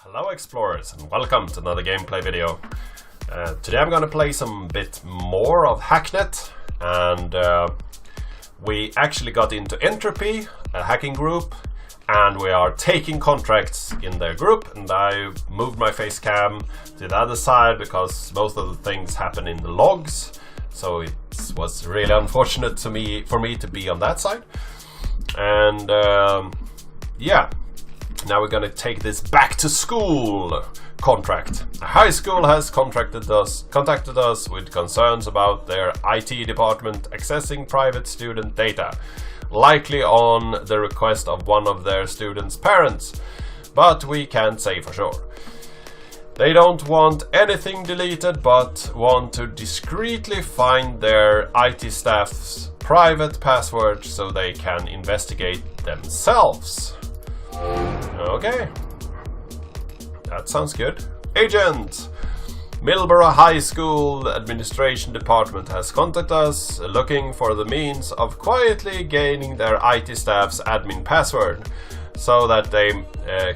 Hello explorers and welcome to another gameplay video. Today I'm going to play some bit more of Hacknet, and we actually got into Entropy, a hacking group, and we are taking contracts in their group, and I moved my face cam to the other side because most of the things happen in the logs, so it was really unfortunate for me to be on that side. And yeah, now we're gonna take this back to school contract. A high school has contacted us with concerns about their IT department accessing private student data, likely on the request of one of their students' parents, but we can't say for sure. They don't want anything deleted, but want to discreetly find their IT staff's private password so they can investigate themselves. Okay, that sounds good. Agent! Millborough High School Administration Department has contacted us looking for the means of quietly gaining their IT staff's admin password so that they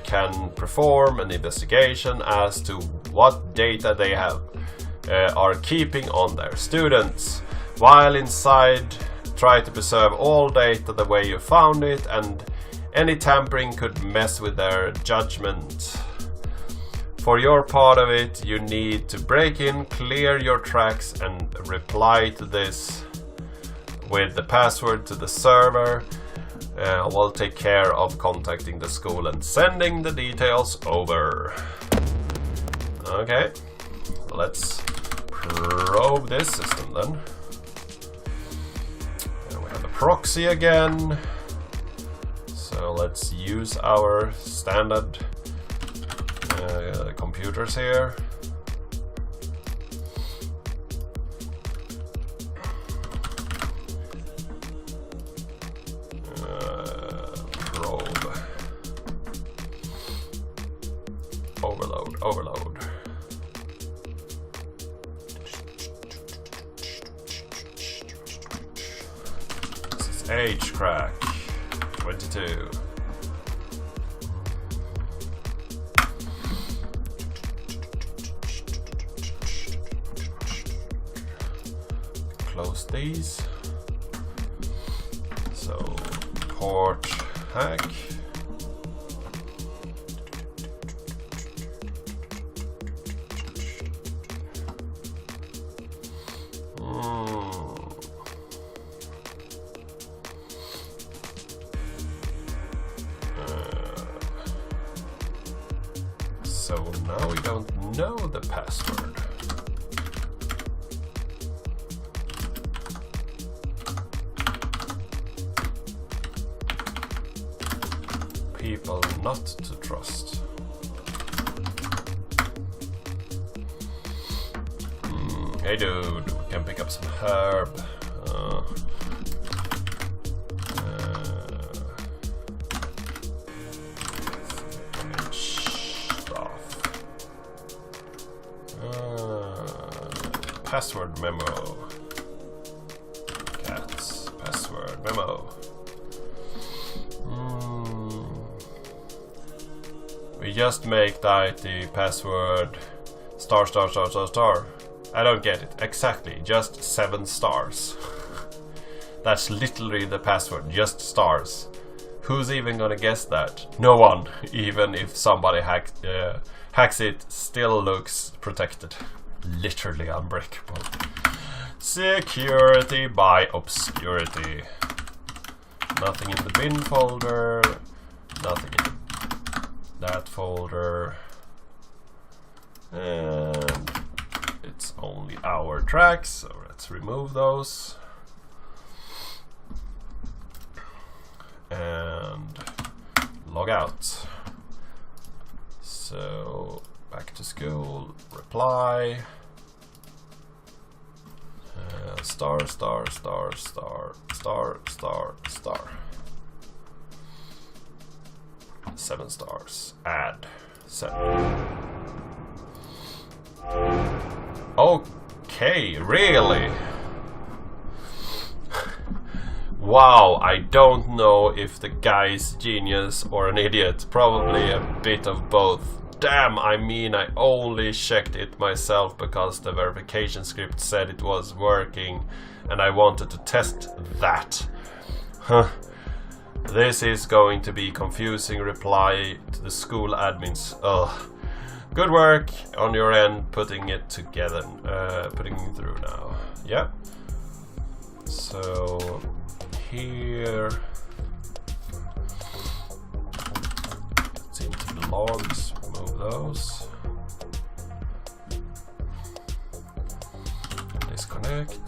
can perform an investigation as to what data they are keeping on their students. While inside, try to preserve all data the way you found it, and any tampering could mess with their judgment. For your part of it, you need to break in, clear your tracks, and reply to this with the password to the server. We'll take care of contacting the school and sending the details over. Okay, let's probe this system then. And we have a proxy again. So let's use our standard computers here. Probe. Overload. This is age crack. 22. Close these. So port hack. So now we don't know the password. People not to trust. Hey dude, we can pick up some herb. Password memo. Cats. Password memo. We just make the IT password star. I don't get it. Exactly. Just 7 stars. That's literally the password. Just stars. Who's even gonna guess that? No one. Even if somebody hacks it, still looks protected. Literally unbreakable. Security by obscurity. Nothing in the bin folder. Nothing in that folder. And it's only our tracks, so let's remove those. And log out. So back to school, reply, star. 7 stars, add 7. Okay, really? Wow, I don't know if the guy's genius or an idiot, probably a bit of both. damn, I mean, I only checked it myself because the verification script said it was working and I wanted to test that. Huh. This is going to be confusing reply to the school admins. Ugh. Good work on your end putting it together, putting it through now. Yeah. So here, it's into the logs, move those. Disconnect.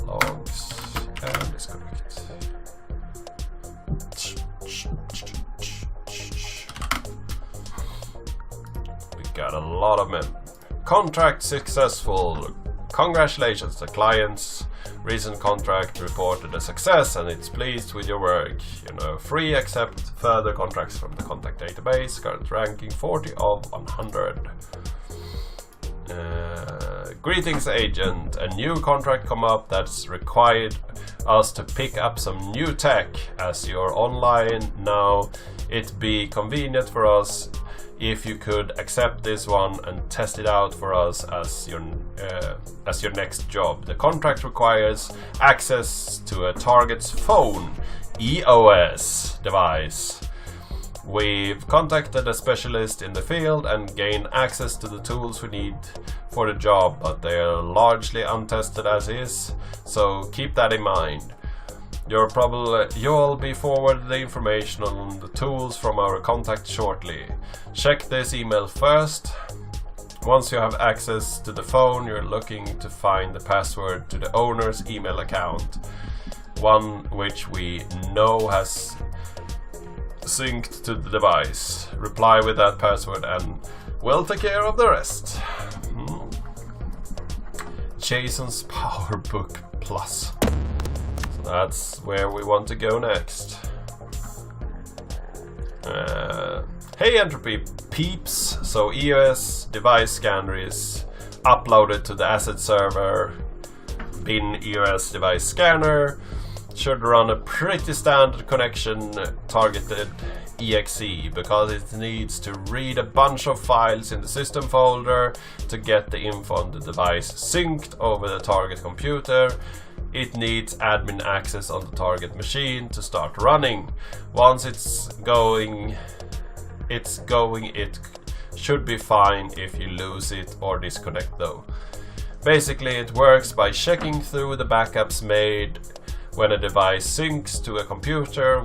Logs and disconnect. We got a lot of men. Contract successful. Congratulations, the client's recent contract reported a success and it's pleased with your work. You know, free accept further contracts from the contact database. Current ranking 40 of 100. Greetings, agent. A new contract come up that's required us to pick up some new tech. As you're online now, it'd be convenient for us if you could accept this one and test it out for us as your next job. The contract requires access to a target's phone, EOS device. We've contacted a specialist in the field and gained access to the tools we need for the job, but they are largely untested as is, so keep that in mind. You'll be forwarded the information on the tools from our contact shortly. Check this email first. Once you have access to the phone, you're looking to find the password to the owner's email account, one which we know has synced to the device. Reply with that password and we'll take care of the rest. Jason's PowerBook Plus. So that's where we want to go next. Hey Entropy peeps, so EOS device scanner is uploaded to the asset server. Bin EOS device scanner should run a pretty standard connection targeted exe because it needs to read a bunch of files in the system folder to get the info on the device synced over the target computer. It needs admin access on the target machine to start running. Once it's going, it should be fine if you lose it or disconnect though. Basically it works by checking through the backups made when a device syncs to a computer,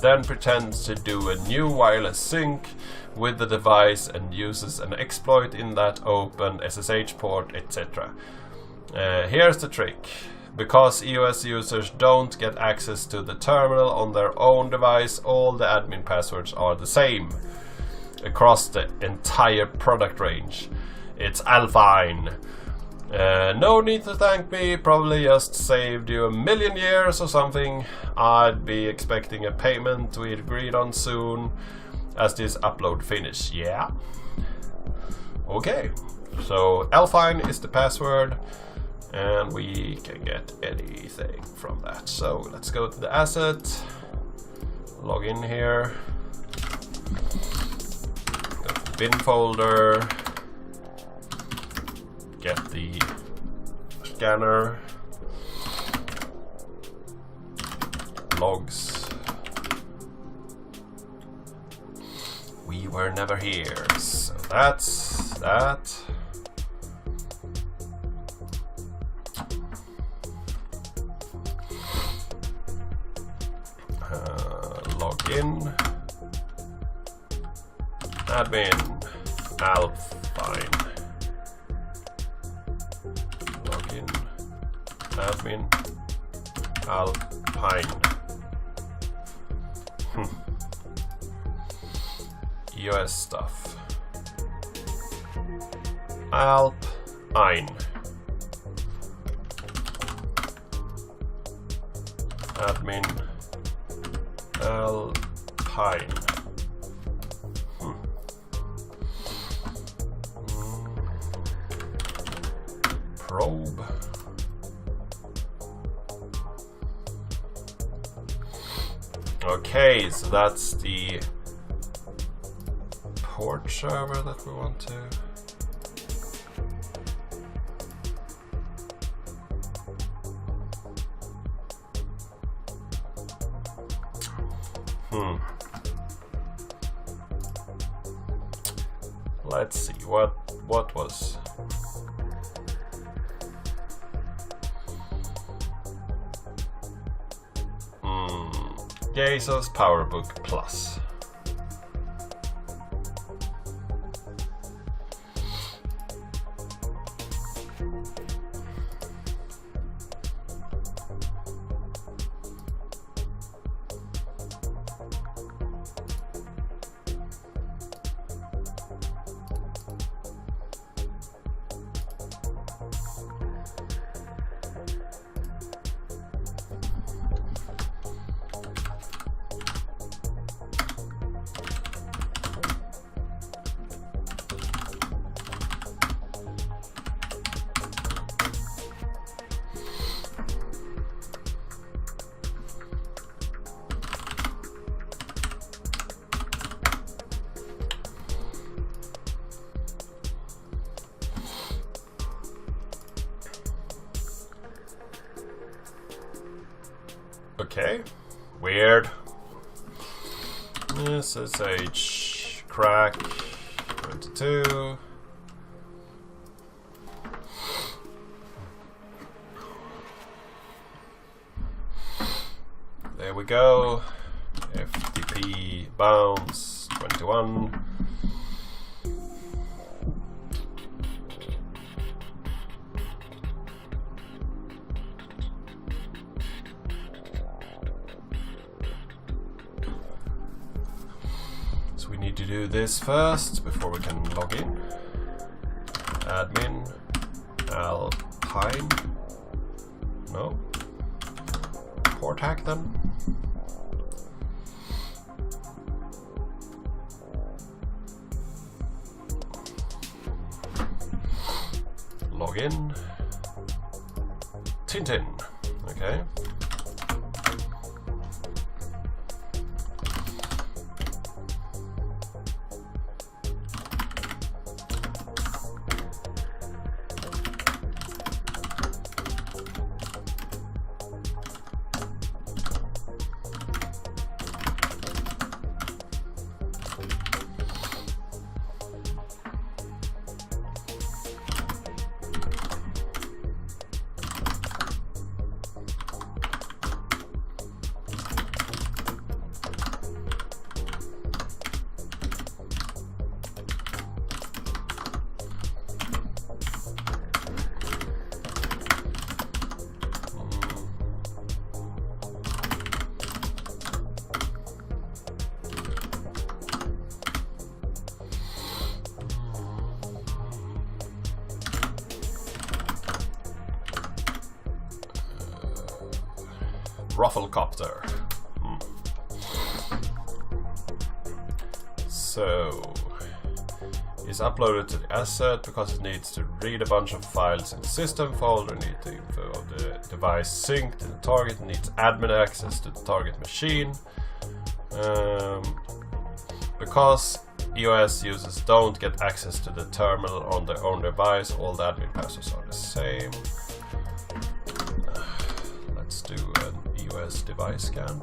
then pretends to do a new wireless sync with the device and uses an exploit in that open SSH port, etc. Here's the trick. Because EOS users don't get access to the terminal on their own device, all the admin passwords are the same across the entire product range. It's Alpine. No need to thank me, probably just saved you 1,000,000 years or something. I'd be expecting a payment we agreed on soon as this upload finish. Yeah. Okay, so Alpine is the password and we can get anything from that. So let's go to the asset, log in here, go to the bin folder, get the scanner, logs. We were never here, so that's that. Log in, admin, Alpine. Login, admin, Alpine. EOS stuff. Alpine. Admin, Alpine. Probe. Okay, so that's the port server that we want to. Let's see what was. Geisha's PowerBook Plus. Okay, weird. SSH crack 22. There we go. FTP bounce 21. To do this first before we can log in. Admin Alpine. No. Port hack then. Log in. Tintin. Okay. Rufflecopter. So it's uploaded to the asset because it needs to read a bunch of files in the system folder, need the info of the device synced to the target, needs admin access to the target machine. Because iOS users don't get access to the terminal on their own device, all the admin passwords are the same. Let's do an iOS device scan.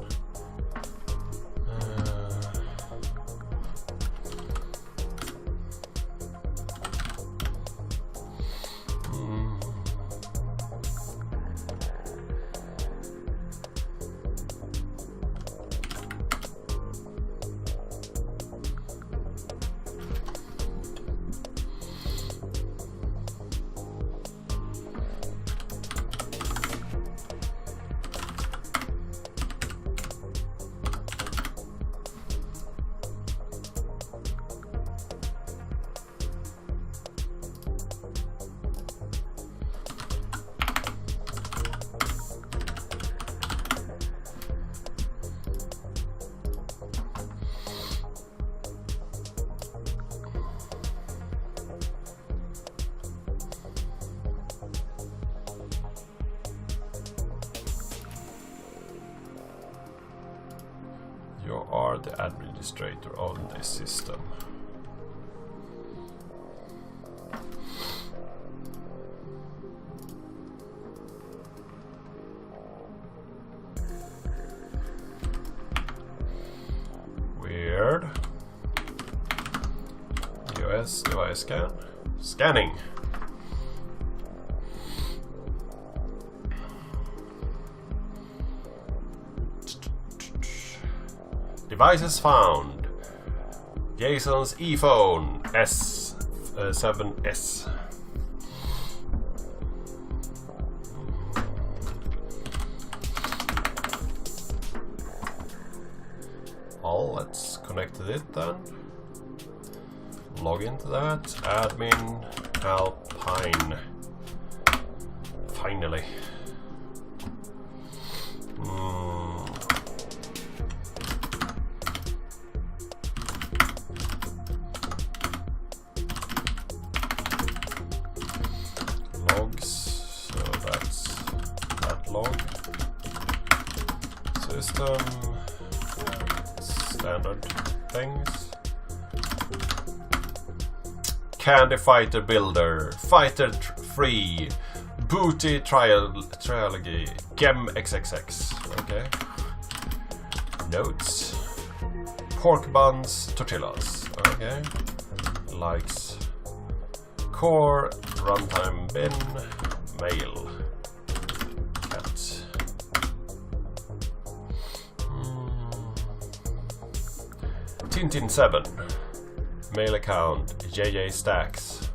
You are the administrator on this system. Press device scan. Scanning. Devices found. Jason's ePhone S7S. Well, let's connect to it then. Log into that. Admin Alpine. Finally. Logs. So that's that log. System. Standard things. Candy Fighter Builder, Fighter 3, Booty Trilogy, Gem XXX. Okay. Notes. Pork buns, tortillas. Okay. Likes. Core, runtime bin, mail. Cat. Tintin7. Mail account JJ Stacks,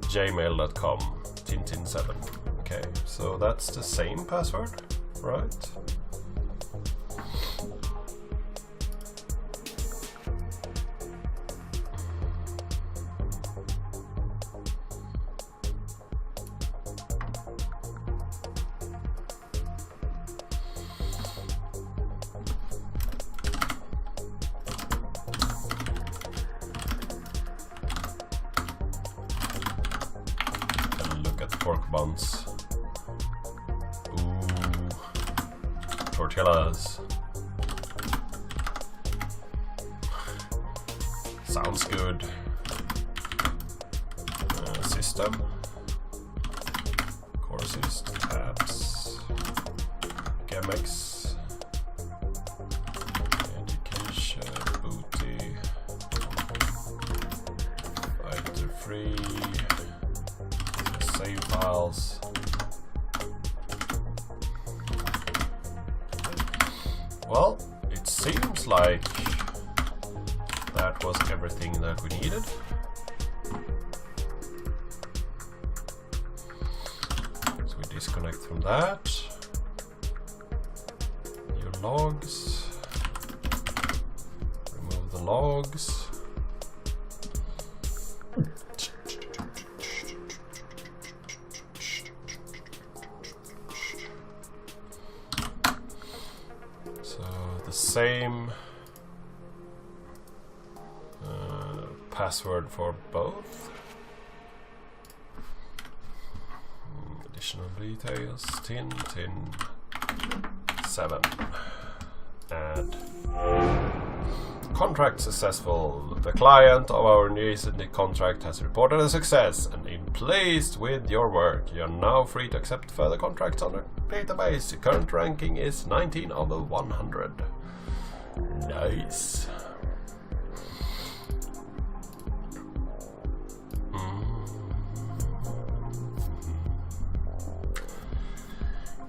gmail.com, Tintin7. Okay, so that's the same password, right? Pork buns. Ooh. Tortillas. Sounds good. System. Courses, tabs. Gemex. Education, booty. Fighter free. Save files. Well, it seems like that was everything that we needed. So we disconnect from that. Your logs. Remove the logs. The same password for both. Additional details. Tin7. Add. Contract successful. The client of our recent contract has reported a success and is pleased with your work. You are now free to accept further contracts on the database. The current ranking is 19 over 100. Nice.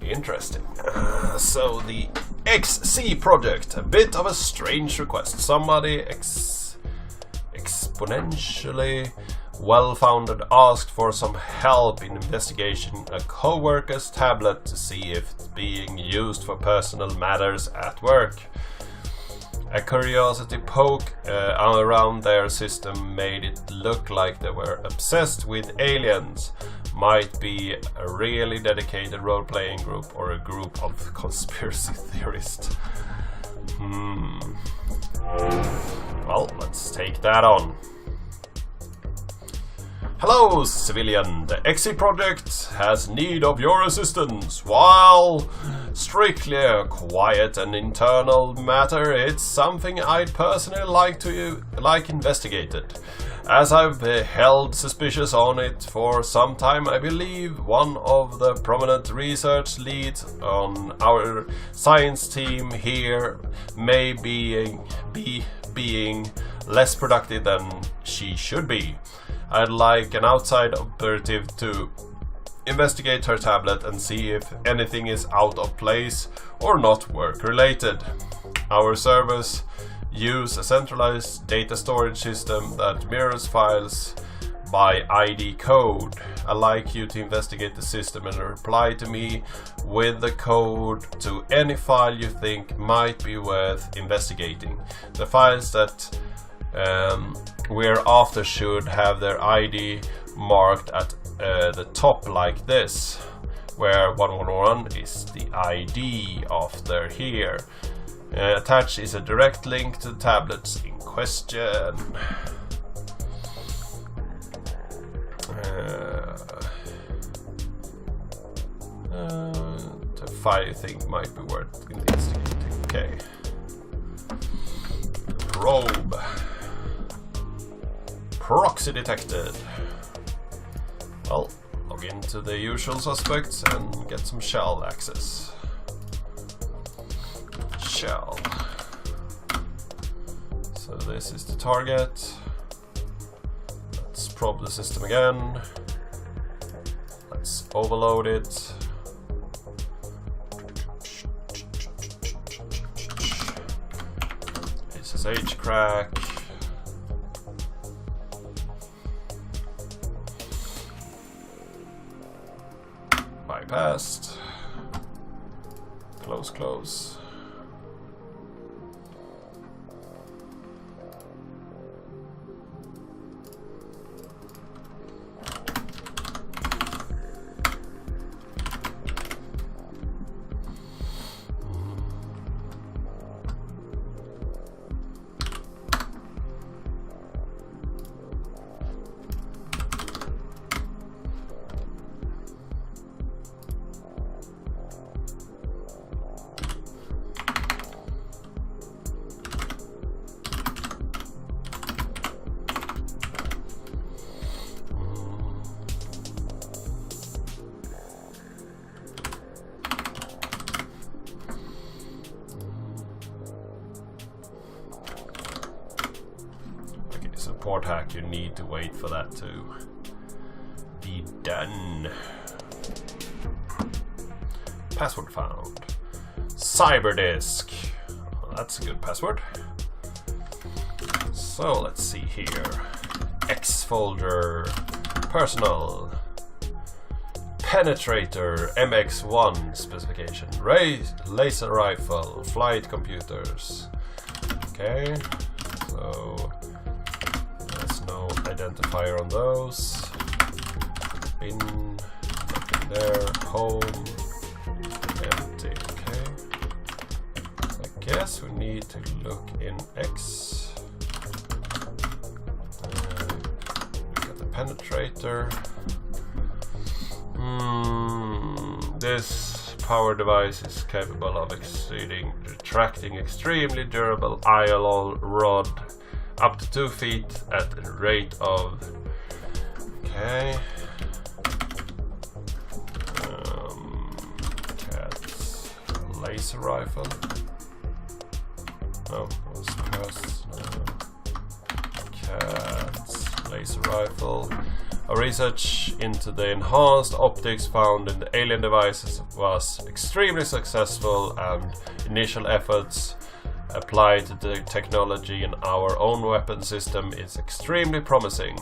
Interesting. So the XC project, a bit of a strange request. Somebody exponentially well-founded asked for some help in investigation a co-worker's tablet to see if it's being used for personal matters at work. A curiosity poke around their system made it look like they were obsessed with aliens. Might be a really dedicated role-playing group or a group of conspiracy theorists. Well, let's take that on. Hello, civilian. The XE project has need of your assistance. While strictly a quiet and internal matter, it's something I'd personally like investigated. As I've held suspicious on it for some time, I believe one of the prominent research leads on our science team here may be being less productive than she should be. I'd like an outside operative to investigate her tablet and see if anything is out of place or not work-related. Our servers use a centralized data storage system that mirrors files by ID code. I'd like you to investigate the system and reply to me with the code to any file you think might be worth investigating. The files that we're after should have their ID marked at the top like this, where 111 is the ID after here. Attached is a direct link to the tablets in question. The file you think might be worth investigating. Okay. Probe. Proxy detected. Well, log into the usual suspects and get some shell access. Shell. So this is the target. Let's probe the system again. Let's overload it. SSH crack. Bypassed. Close. Support hack, you need to wait for that to be done. Password found. Cyberdisk. Well, that's a good password. So let's see here. X folder. Personal. Penetrator. MX1 specification. Laser rifle. Flight computers. Okay. So there's no identifier on those. Bin, nothing there. Home, empty. Okay. So I guess we need to look in X. Look at the penetrator. This power device is capable of retracting extremely durable ILO rod up to 2 feet at a rate of... Okay. Cats. Laser rifle. No, it was personal. Cats. Laser rifle. Our research into the enhanced optics found in the alien devices was extremely successful, and initial efforts applied to the technology in our own weapon system is extremely promising.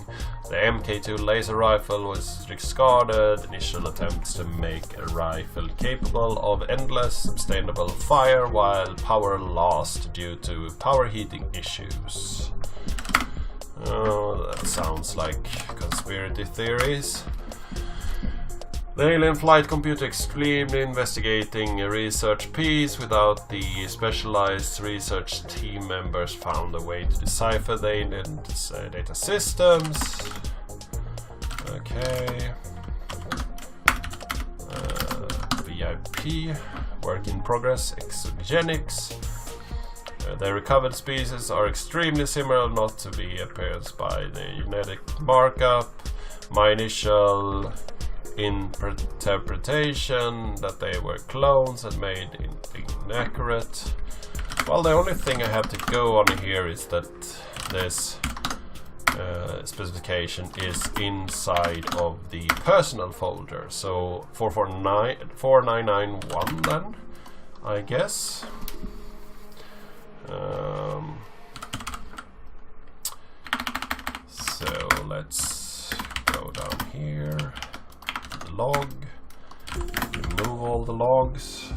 The MK2 laser rifle was discarded. Initial attempts to make a rifle capable of endless sustainable fire while power lost due to power heating issues. Oh, that sounds like conspiracy theories. The alien flight computer extremely investigating a research piece without the specialized research team members found a way to decipher the alien data systems. Okay. VIP, work in progress, exogenics. The recovered species are extremely similar not to be appeared by the genetic markup. My initial interpretation that they were clones and made inaccurate. Well, the only thing I have to go on here is that this specification is inside of the personal folder. So 4991 then, I guess. So let's go down here, log, remove all the logs.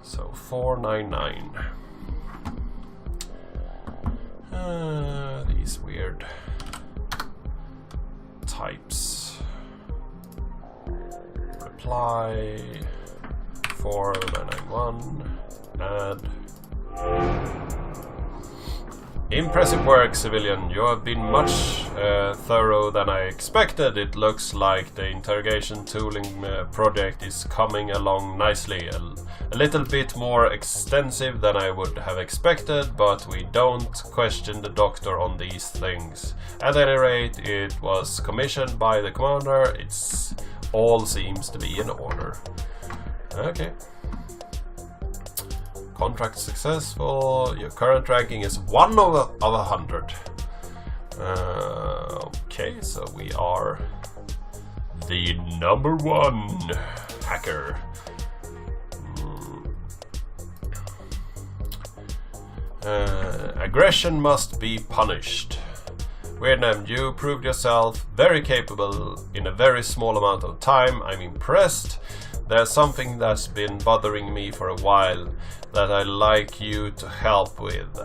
So 499. These weird types. Reply 4991. Add. Impressive work, civilian. You have been much thorough than I expected. It looks like the interrogation tooling project is coming along nicely. A little bit more extensive than I would have expected, but we don't question the doctor on these things. At any rate, it was commissioned by the commander. It's all seems to be in order. Okay. Contract successful. Your current ranking is 1 of 100. Okay, so we are the #1 hacker. Aggression must be punished. Vietnam, you proved yourself very capable in a very small amount of time. I'm impressed. There's something that's been bothering me for a while that I'd like you to help with.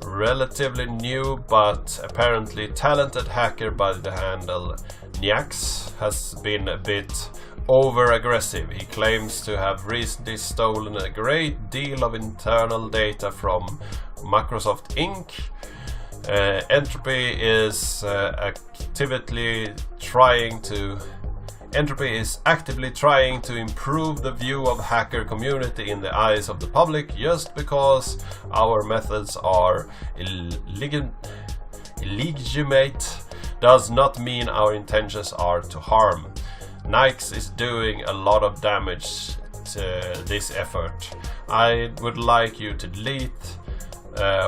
Relatively new but apparently talented hacker by the handle Nyax has been a bit over-aggressive. He claims to have recently stolen a great deal of internal data from Microsoft Inc. Entropy is actively trying to improve the view of hacker community in the eyes of the public. Just because our methods are illegitimate does not mean our intentions are to harm. Nix is doing a lot of damage to this effort. I would like you to delete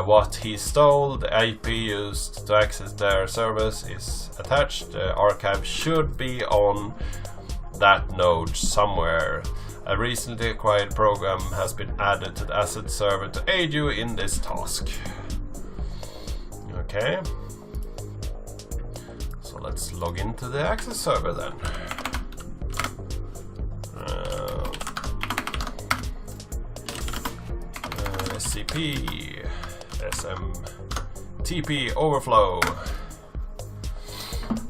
what he stole. The IP used to access their service is attached. The archive should be on that node somewhere. A recently acquired program has been added to the asset server to aid you in this task. Okay. So let's log into the access server then. SCP SMTP overflow.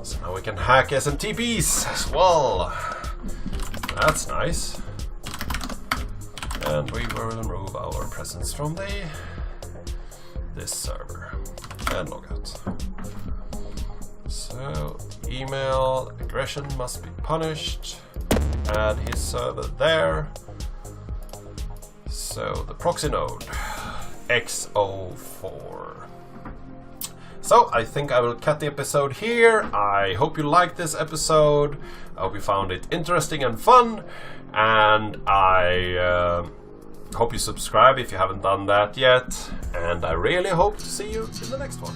So now we can hack SMTPs as well. That's nice. And we will remove our presence from this server and log out. So email aggression must be punished. Add his server there. So the proxy node X04. So I think I will cut the episode here. I hope you liked this episode. I hope you found it interesting and fun. And I hope you subscribe if you haven't done that yet. And I really hope to see you in the next one.